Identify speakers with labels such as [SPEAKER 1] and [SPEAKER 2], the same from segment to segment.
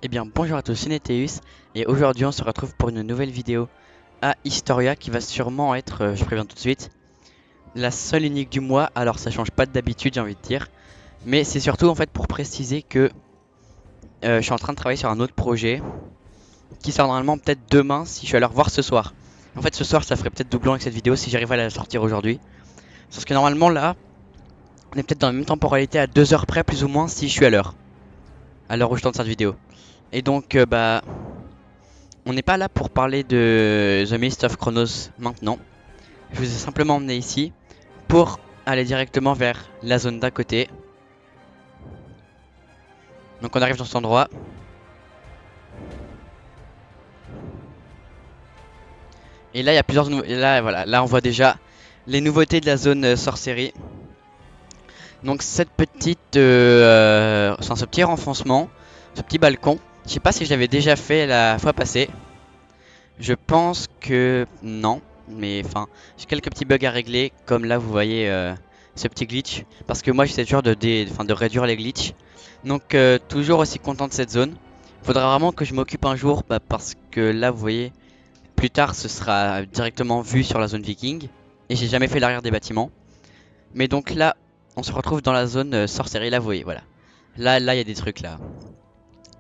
[SPEAKER 1] Eh bien bonjour à tous, c'est Neteus et aujourd'hui on se retrouve pour une nouvelle vidéo à Historia qui va sûrement être, je préviens tout de suite, la seule unique du mois. Alors ça change pas d'habitude, j'ai envie de dire, mais c'est surtout en fait pour préciser que je suis en train de travailler sur un autre projet qui sort normalement peut-être demain si je suis à le revoir ce soir. En fait ce soir ça ferait peut-être doublon avec cette vidéo si j'arrive à la sortir aujourd'hui. Parce que normalement là on est peut-être dans la même temporalité à 2 heures près plus ou moins si je suis à l'heure où je tourne cette vidéo. Et donc on n'est pas là pour parler de The Mist of Chronos maintenant. Je vous ai simplement emmené ici pour aller directement vers la zone d'à côté. Donc on arrive dans cet endroit. Et là il y a plusieurs et là voilà, là on voit déjà les nouveautés de la zone sorcellerie. Donc cette petite enfin, ce petit renfoncement, ce petit balcon, je sais pas si je l'avais déjà fait la fois passée. Je pense que non, mais enfin, j'ai quelques petits bugs à régler, comme là vous voyez ce petit glitch, parce que moi j'essaie toujours de réduire les glitches. Donc toujours aussi content de cette zone. Faudra vraiment que je m'occupe un jour, parce que là vous voyez, plus tard ce sera directement vu sur la zone viking, et j'ai jamais fait l'arrière des bâtiments. Mais donc là, on se retrouve dans la zone sorcellerie, là vous voyez, voilà. Là il y a des trucs là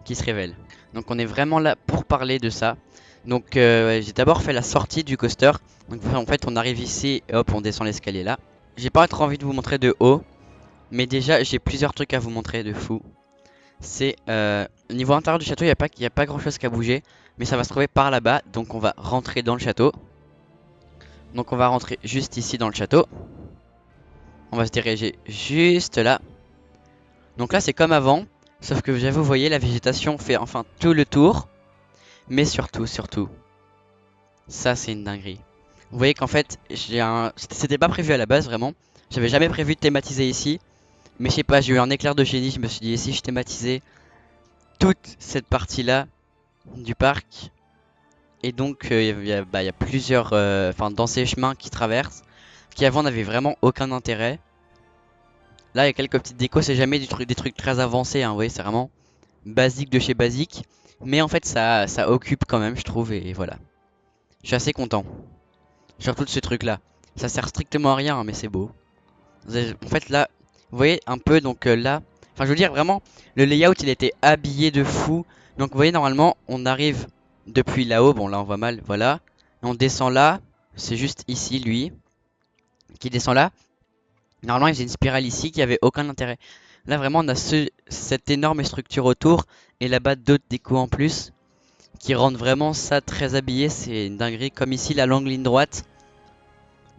[SPEAKER 1] qui se révèlent. Donc on est vraiment là pour parler de ça. Donc j'ai d'abord fait la sortie du coaster. Donc en fait on arrive ici et hop on descend l'escalier là. J'ai pas trop envie de vous montrer de haut, mais déjà j'ai plusieurs trucs à vous montrer de fou. C'est au niveau intérieur du château, il y a pas grand chose qu'à bouger, mais ça va se trouver par là-bas. Donc on va rentrer dans le château. Donc on va rentrer juste ici dans le château. On va se diriger juste là. Donc là c'est comme avant, sauf que vous voyez la végétation fait enfin tout le tour. Mais surtout, ça c'est une dinguerie. Vous voyez qu'en fait, c'était pas prévu à la base vraiment. J'avais jamais prévu de thématiser ici. Mais je sais pas, j'ai eu un éclair de génie. Je me suis dit, et si je thématisais toute cette partie-là du parc. Et donc, il y a plusieurs. Enfin, dans ces chemins qui traversent. Qui avant n'avaient vraiment aucun intérêt. Là, il y a quelques petites décos. C'est jamais des trucs très avancés. Hein, vous voyez, c'est vraiment basique de chez basique. Mais en fait, ça occupe quand même, je trouve. Et voilà. Je suis assez content. Surtout de ce truc là. Ça sert strictement à rien, hein, mais c'est beau. En fait là, vous voyez un peu donc là. Enfin je veux dire vraiment, le layout il était habillé de fou. Donc vous voyez normalement on arrive depuis là-haut. Bon là on voit mal, voilà. Et on descend là. C'est juste ici lui qui descend là. Normalement il faisait une spirale ici qui avait aucun intérêt. Là vraiment on a cette énorme structure autour. Et là-bas d'autres décos en plus. Qui rendent vraiment ça très habillé. C'est une dinguerie. Comme ici la longue ligne droite.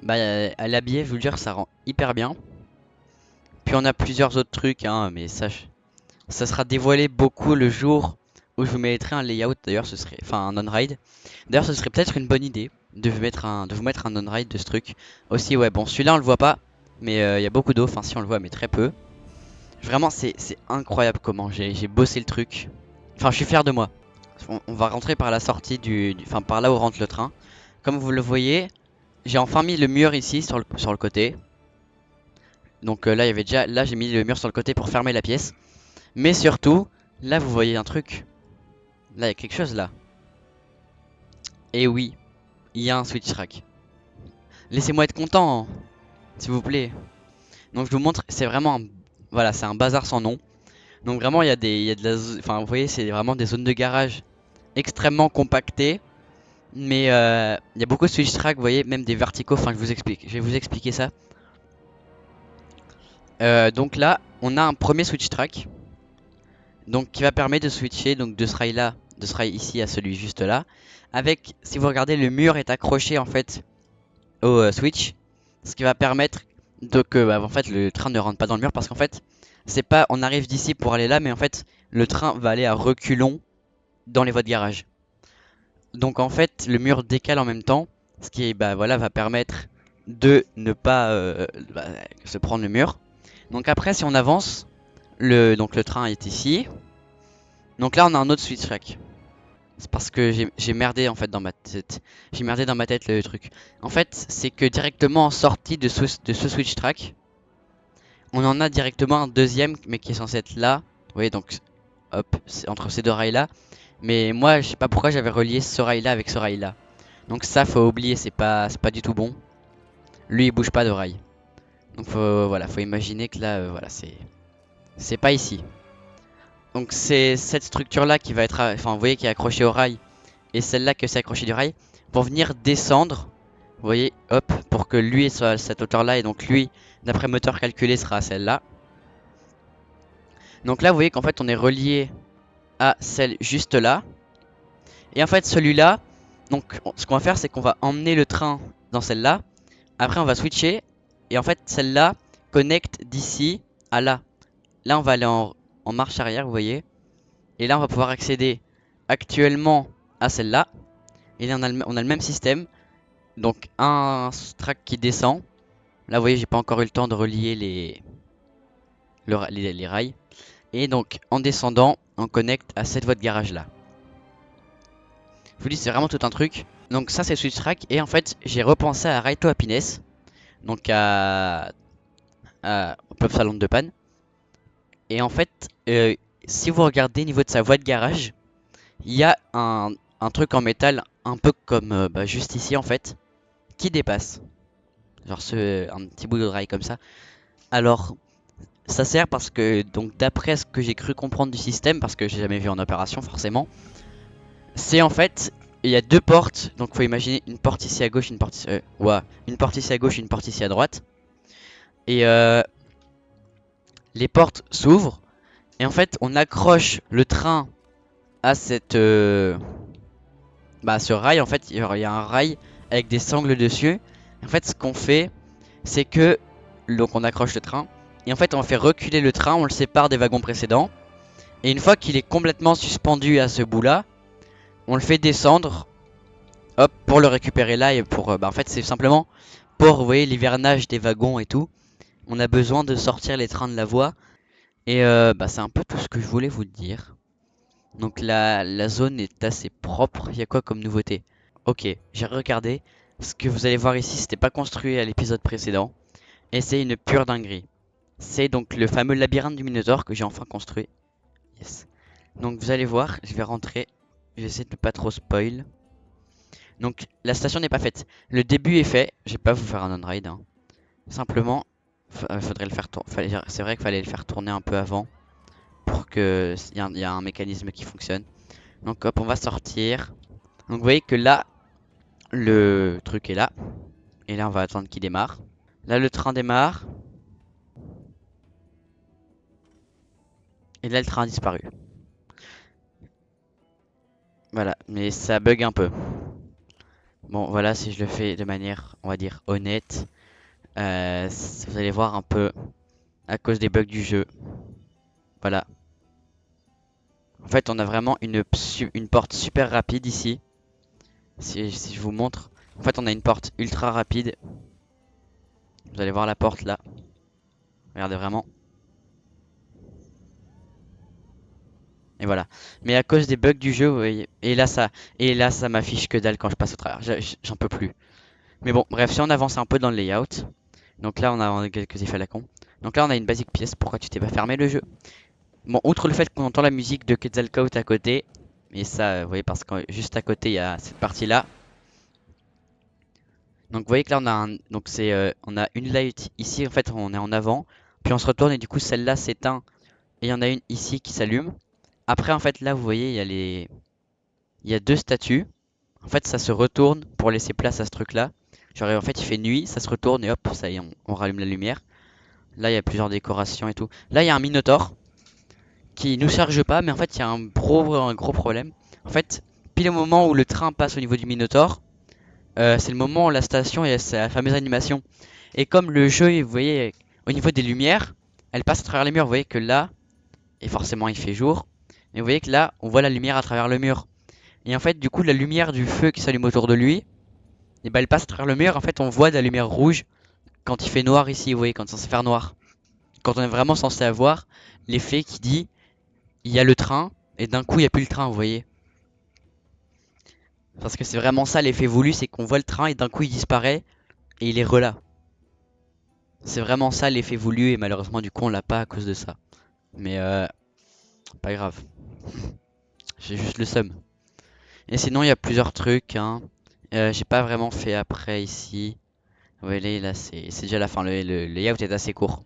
[SPEAKER 1] Bah, à l'habiller, je vous le jure, ça rend hyper bien. Puis on a plusieurs autres trucs, hein, mais ça sera dévoilé beaucoup le jour où je vous mettrai un layout. D'ailleurs, ce serait, enfin, un on-ride. D'ailleurs, ce serait peut-être une bonne idée de vous mettre un on-ride de ce truc. Aussi, ouais, bon, celui-là on le voit pas, mais il y a beaucoup d'eau. Enfin, si on le voit, mais très peu. Vraiment, c'est incroyable comment j'ai bossé le truc. Enfin, je suis fier de moi. On va rentrer par la sortie enfin, par là où rentre le train. Comme vous le voyez, j'ai enfin mis le mur ici sur le côté. Donc là, il y avait déjà, là j'ai mis le mur sur le côté pour fermer la pièce. Mais surtout, là vous voyez un truc. Là il y a quelque chose là. Et oui, il y a un switch track. Laissez-moi être content, hein, s'il vous plaît. Donc je vous montre, c'est vraiment voilà, c'est un bazar sans nom. Donc vraiment il y a de la, enfin vous voyez c'est vraiment des zones de garage extrêmement compactées. Mais il y a beaucoup de switch track, vous voyez, même des verticaux. Enfin je vous explique, je vais vous expliquer ça. Donc là, on a un premier switch track. Donc qui va permettre de switcher donc de ce rail là, de ce rail ici à celui juste là. Avec, si vous regardez, le mur est accroché en fait au switch. Ce qui va permettre de que en fait le train ne rentre pas dans le mur parce qu'en fait c'est pas on arrive d'ici pour aller là, mais en fait le train va aller à reculons dans les voies de garage. Donc en fait le mur décale en même temps, ce qui voilà va permettre de ne pas se prendre le mur. Donc après si on avance, donc le train est ici. Donc là on a un autre switch track. C'est parce que j'ai merdé en fait dans ma tête. J'ai merdé dans ma tête le truc. En fait, c'est que directement en sortie de ce switch track, on en a directement un deuxième mais qui est censé être là. Vous voyez donc hop, entre ces deux rails là. Mais moi je sais pas pourquoi j'avais relié ce rail là avec ce rail là. Donc ça faut oublier, c'est pas du tout bon. Lui il bouge pas de rail. Donc voilà, faut imaginer que là voilà, c'est pas ici. Donc c'est cette structure là qui va être, enfin vous voyez qui est accrochée au rail, et celle-là que c'est accroché du rail, vont venir descendre. Vous voyez, hop, pour que lui soit à cette hauteur là, et donc lui, d'après moteur calculé, sera à celle-là. Donc là vous voyez qu'en fait on est relié à celle juste là. Et en fait celui-là, donc ce qu'on va faire c'est qu'on va emmener le train dans celle-là. Après on va switcher, et en fait celle-là connecte d'ici à là. Là on va aller en marche arrière, vous voyez. Et là on va pouvoir accéder actuellement à celle-là. Et là on a le même système. Donc un track qui descend. Là vous voyez j'ai pas encore eu le temps de relier les rails. Et donc en descendant on connecte à cette voie de garage là. Je vous dis c'est vraiment tout un truc. Donc ça c'est Switch Track. Et en fait j'ai repensé à Ride to Happiness. Donc à Pop Salon de Panne. Et en fait si vous regardez au niveau de sa voie de garage, il y a un truc en métal un peu comme juste ici en fait, qui dépasse. Genre un petit bout de rail comme ça. Alors ça sert parce que, donc d'après ce que j'ai cru comprendre du système, parce que j'ai jamais vu en opération forcément, c'est en fait, il y a deux portes, donc faut imaginer une porte ici à gauche, une porte ici, une porte ici à gauche, une porte ici à droite. Et les portes s'ouvrent, et en fait on accroche le train à ce rail. En fait il y a un rail avec des sangles dessus. En fait ce qu'on fait, c'est que, donc on accroche le train, et en fait on fait reculer le train, on le sépare des wagons précédents. Et une fois qu'il est complètement suspendu à ce bout là, on le fait descendre, hop, pour le récupérer là. Et pour en fait c'est simplement pour, vous voyez, l'hivernage des wagons et tout. On a besoin de sortir les trains de la voie. Et c'est un peu tout ce que je voulais vous dire. Donc la zone est assez propre. Il y a quoi comme nouveauté? Ok, j'ai regardé. Ce que vous allez voir ici, c'était pas construit à l'épisode précédent. Et c'est une pure dinguerie. C'est donc le fameux labyrinthe du Minotaure que j'ai enfin construit. Yes. Donc vous allez voir, je vais rentrer. J'essaie de ne pas trop spoil. Donc la station n'est pas faite. Le début est fait. Je vais pas vous faire un on-ride, hein. Simplement, faudrait le faire tourner. C'est vrai qu'il fallait le faire tourner un peu avant pour que y a un mécanisme qui fonctionne. Donc hop, on va sortir. Donc vous voyez que là, le truc est là. Et là, on va attendre qu'il démarre. Là, le train démarre. Et là, le train a disparu. Voilà, mais ça bug un peu. Bon, voilà, si je le fais de manière, on va dire, honnête, vous allez voir un peu à cause des bugs du jeu. Voilà. En fait, on a vraiment une porte super rapide ici. Si je vous montre. En fait, on a une porte ultra rapide. Vous allez voir la porte là. Regardez vraiment. Et voilà. Mais à cause des bugs du jeu, vous voyez, et là, ça m'affiche que dalle quand je passe au travers. J'en peux plus. Mais bon, bref, si on avance un peu dans le layout. Donc là, on a quelques effets à la con. Donc là, on a une basique pièce. Pourquoi tu t'es pas fermé le jeu? Bon, outre le fait qu'on entend la musique de Quetzalcoatl à côté. Et ça, vous voyez, parce que juste à côté, il y a cette partie-là. Donc vous voyez que là, on a une light ici. En fait, on est en avant. Puis on se retourne et du coup, celle-là s'éteint. Et il y en a une ici qui s'allume. Après, en fait, là, vous voyez, il y a deux statues. En fait, ça se retourne pour laisser place à ce truc-là. Genre, en fait, il fait nuit, ça se retourne et hop, ça y est, on rallume la lumière. Là, il y a plusieurs décorations et tout. Là, il y a un Minotaure qui nous charge pas, mais en fait, il y a un gros problème. En fait, pile au moment où le train passe au niveau du Minotaure, c'est le moment où la station a sa fameuse animation. Et comme le jeu, vous voyez, au niveau des lumières, elle passe à travers les murs. Vous voyez que là, et forcément, il fait jour. Mais vous voyez que là, on voit la lumière à travers le mur. Et en fait, du coup, la lumière du feu qui s'allume autour de lui, et elle passe à travers le mur. En fait, on voit de la lumière rouge quand il fait noir ici, vous voyez, quand c'est censé faire noir. Quand on est vraiment censé avoir l'effet qui dit il y a le train et d'un coup il n'y a plus le train, vous voyez. Parce que c'est vraiment ça l'effet voulu, c'est qu'on voit le train et d'un coup il disparaît et il est là. C'est vraiment ça l'effet voulu et malheureusement du coup on l'a pas à cause de ça. Mais pas grave. J'ai juste le seum. Et sinon, il y a plusieurs trucs, hein. J'ai pas vraiment fait après ici. Vous voyez, là, c'est déjà la fin. Le layout est assez court.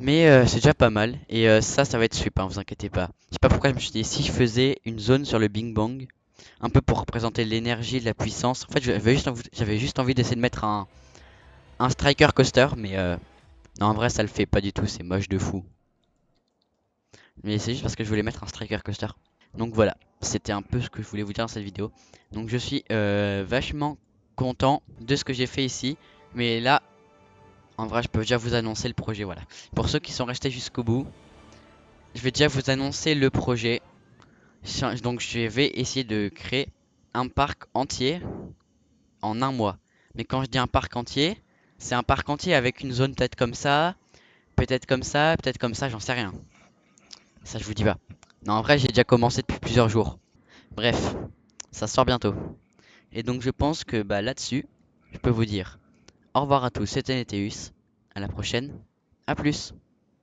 [SPEAKER 1] Mais c'est déjà pas mal. Et ça va être super, hein, vous inquiétez pas. Je sais pas pourquoi je me suis dit, si je faisais une zone sur le Bing Bang, un peu pour représenter l'énergie, la puissance. En fait, j'avais juste envie d'essayer de mettre un striker coaster, mais non, en vrai, ça le fait pas du tout. C'est moche de fou. Mais c'est juste parce que je voulais mettre un striker coaster. Donc voilà, c'était un peu ce que je voulais vous dire dans cette vidéo. Donc je suis vachement content de ce que j'ai fait ici. Mais là, en vrai, je peux déjà vous annoncer le projet, voilà. Pour ceux qui sont restés jusqu'au bout, je vais déjà vous annoncer le projet. Donc je vais essayer de créer un parc entier en un mois. Mais quand je dis un parc entier, c'est un parc entier avec une zone peut-être comme ça, peut-être comme ça, j'en sais rien. Ça, je vous dis pas. Non, en vrai, j'ai déjà commencé depuis plusieurs jours. Bref, ça sort bientôt. Et donc, je pense que bah, là-dessus, je peux vous dire au revoir à tous, c'était Neteus. À la prochaine. À plus.